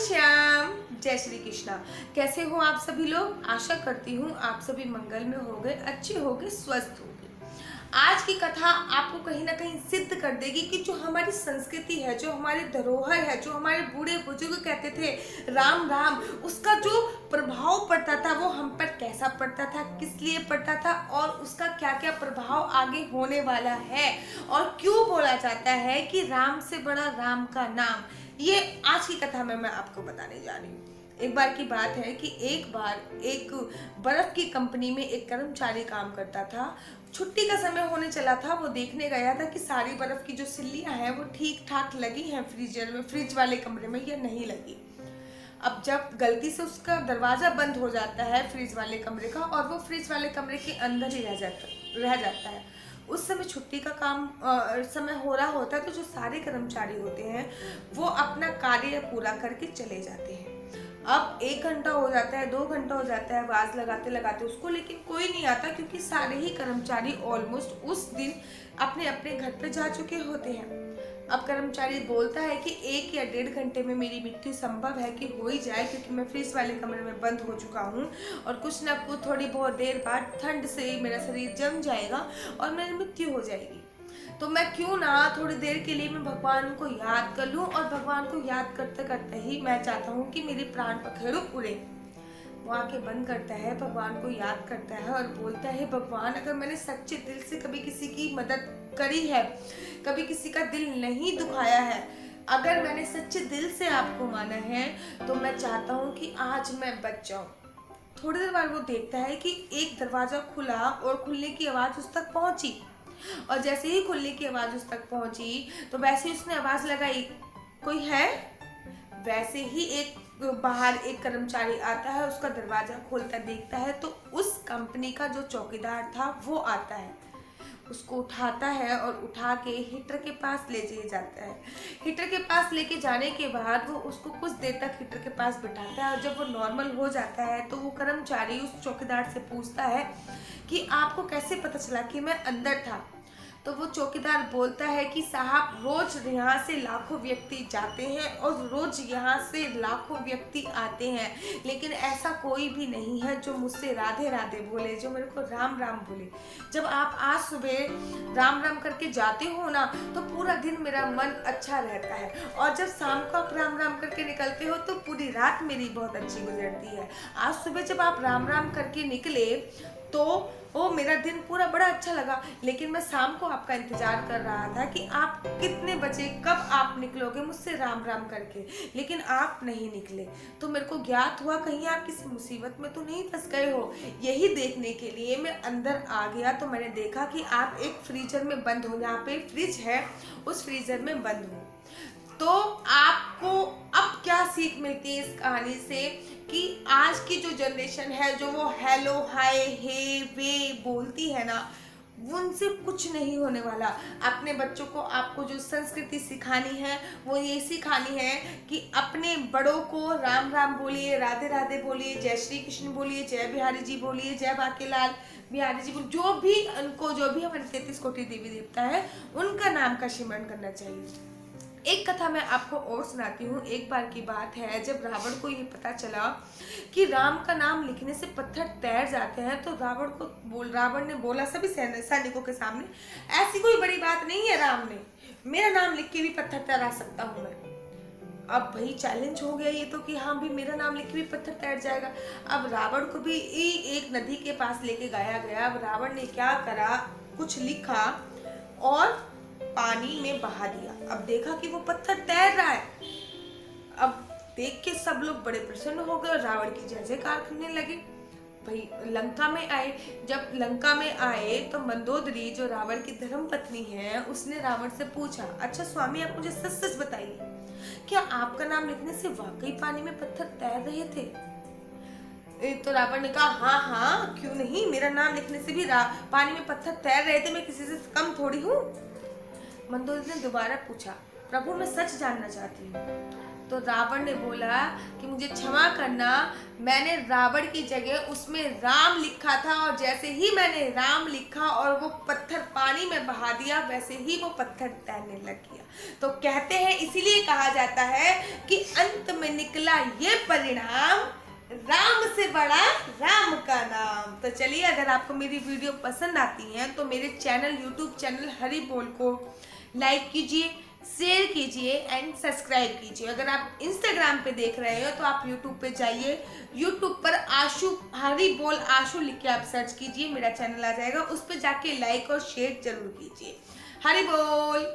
श्याम। जय श्री कृष्णा। कैसे हो आप सभी लोग? आशा करती हूँ आप सभी मंगल में होंगे, अच्छे होंगे, स्वस्थ होंगे। आज की कथा आपको कहीं ना कहीं सिद्ध कर देगी कि जो हमारी संस्कृति है, जो हमारी धरोहर है, जो हमारे बूढ़े बुजुर्ग कहते थे राम राम, उसका जो प्रभाव पड़ता था वो हम पर कैसा पड़ता था, किस लिए पड़ता था और उसका क्या क्या प्रभाव आगे होने वाला है और क्यों बोला जाता है कि राम से बड़ा राम का नाम। ये आज की कथा में मैं आपको बताने जा रही हूँ। एक बार की बात है कि एक बार एक बर्फ की कंपनी में एक कर्मचारी काम करता था। छुट्टी का समय होने चला था। वो देखने गया था कि सारी बर्फ की जो सिल्लियां हैं वो ठीक ठाक लगी हैं फ्रीजर में, फ्रिज वाले कमरे में, या नहीं लगी। अब जब गलती से उसका दरवाजा बंद हो जाता है फ्रिज वाले कमरे का और वो फ्रिज वाले कमरे के अंदर ही रह जाता है। उस समय छुट्टी का काम समय हो रहा होता है, तो जो सारे कर्मचारी होते हैं वो अपना कार्य पूरा करके चले जाते हैं। अब 1 घंटा हो जाता है, 2 घंटा हो जाता है आवाज लगाते लगाते उसको, लेकिन कोई नहीं आता क्योंकि सारे ही कर्मचारी ऑलमोस्ट उस दिन अपने अपने घर पे जा चुके होते हैं। अब कर्मचारी बोलता है कि 1 या 1.5 घंटे में मेरी मृत्यु संभव है कि हो ही जाए, क्योंकि मैं फ्रिज वाले कमरे में बंद हो चुका हूँ और कुछ ना कुछ थोड़ी बहुत देर बाद ठंड से मेरा शरीर जम जाएगा और मेरी मृत्यु हो जाएगी। तो मैं क्यों ना थोड़ी देर के लिए मैं भगवान को याद कर लूं, और भगवान को याद करते करते ही मैं चाहता हूँ कि मेरे प्राण पखेरु उड़े। वो आंखें बंद करता है, भगवान को याद करता है और बोलता है, भगवान अगर मैंने सच्चे दिल से कभी किसी की मदद करी है, कभी किसी का दिल नहीं दुखाया है, अगर मैंने सच्चे दिल से आपको माना है, तो मैं चाहता हूँ कि आज मैं बच जाऊँ। थोड़ी देर बाद वो देखता है कि एक दरवाजा खुला और खुलने की आवाज उस तक पहुंची, और जैसे ही खुलने की आवाज उस तक पहुंची तो वैसे ही उसने आवाज लगाई, कोई है? वैसे ही एक बाहर एक कर्मचारी आता है, उसका दरवाजा खोलता देखता है तो उस कंपनी का जो चौकीदार था वो आता है। उसको उठाता है और उठा के हीटर के पास ले जाता है। हीटर के पास लेके जाने के बाद वो उसको कुछ देर तक हीटर के पास बिठाता है, और जब वो नॉर्मल हो जाता है तो वो कर्मचारी उस चौकीदार से पूछता है कि आपको कैसे पता चला कि मैं अंदर था? तो वो चौकीदार बोलता है कि साहब, रोज यहाँ से लाखों व्यक्ति जाते हैं और रोज यहाँ से लाखों व्यक्ति आते हैं, लेकिन ऐसा कोई भी नहीं है जो मुझसे राधे राधे बोले, जो मेरे को राम राम बोले। जब आप आज सुबह राम राम करके जाते हो ना, तो पूरा दिन मेरा मन अच्छा रहता है, और जब शाम को आप राम राम करके निकलते हो तो पूरी रात मेरी बहुत अच्छी गुजरती है। आज सुबह जब आप राम राम करके निकले तो वो मेरा दिन पूरा बड़ा अच्छा लगा, लेकिन मैं शाम को आपका इंतजार कर रहा था कि आप कितने बजे, कब आप निकलोगे मुझसे राम राम करके, लेकिन आप नहीं निकले। तो मेरे को ज्ञात हुआ कहीं आप किसी मुसीबत में तो नहीं फंस गए हो। यही देखने के लिए मैं अंदर आ गया, तो मैंने देखा कि आप एक फ्रीजर में बंद हो, यहाँ पे फ्रिज है, उस फ्रीजर में बंद हो। तो आपको अब क्या सीख मिलती है इस कहानी से कि आज की जो जनरेशन है, जो वो हेलो हाय हे वे बोलती है ना, उनसे कुछ नहीं होने वाला। अपने बच्चों को आपको जो संस्कृति सिखानी है वो ये सिखानी है कि अपने बड़ों को राम राम बोलिए, राधे राधे बोलिए, जय श्री कृष्ण बोलिए, जय बिहारी जी बोलिए, जय बांकेलाल बिहारी जी बोलिए, जो भी उनको, जो भी हमारे 33 कोटि देवी देवता है उनका नाम का स्मरण करना चाहिए। एक कथा मैं आपको और सुनाती हूँ। एक बार की बात है, जब रावण को ये पता चला कि राम का नाम लिखने से पत्थर तैर जाते हैं, तो रावण ने बोला सभी सैनिकों के सामने, ऐसी कोई बड़ी बात नहीं है, राम ने मेरा नाम लिख के भी पत्थर तैरा सकता हूँ मैं। अब भाई चैलेंज हो गया ये तो कि हाँ भी मेरा नाम लिख के भी पत्थर तैर जाएगा। अब रावण को भी एक नदी के पास लेके गया। अब रावण ने क्या करा, कुछ लिखा और पानी में बहा दिया। अब देखा कि वो पत्थर तैर रहा है। अब देख के सब लोग बड़े प्रसन्न हो गए और रावण की जय जयकार करने लगे। भाई लंका में आए। जब लंका में आए तो मंदोदरी, जो रावण की धर्म पत्नी है, उसने रावण से पूछा, अच्छा स्वामी, आप मुझे सच सच बताइए, क्या आपका नाम लिखने से वाकई पानी में पत्थर तैर रहे थे? तो रावण ने कहा, हाँ हाँ क्यों नहीं, मेरा नाम लिखने से भी पानी में पत्थर तैर रहे थे, मैं किसी से कम थोड़ी हूँ। मंदोदरी ने दोबारा पूछा, प्रभु मैं सच जानना चाहती हूँ। तो रावण ने बोला कि मुझे क्षमा करना, मैंने रावण की जगह उसमें राम लिखा था, और जैसे ही मैंने राम लिखा और वो पत्थर पानी में बहा दिया, वैसे ही वो पत्थर तैरने लग गया। तो कहते हैं, इसीलिए कहा जाता है कि अंत में निकला ये परिणाम, राम से बड़ा राम का नाम। तो चलिए, अगर आपको मेरी वीडियो पसंद आती है तो मेरे चैनल, यूट्यूब चैनल हरि बोल को लाइक कीजिए, शेयर कीजिए एंड सब्सक्राइब कीजिए। अगर आप इंस्टाग्राम पे देख रहे हो तो आप यूट्यूब पे जाइए, यूट्यूब पर आशु हरि बोल आशु लिख के आप सर्च कीजिए, मेरा चैनल आ जाएगा, उस पर जाके लाइक और शेयर जरूर कीजिए। हरि बोल।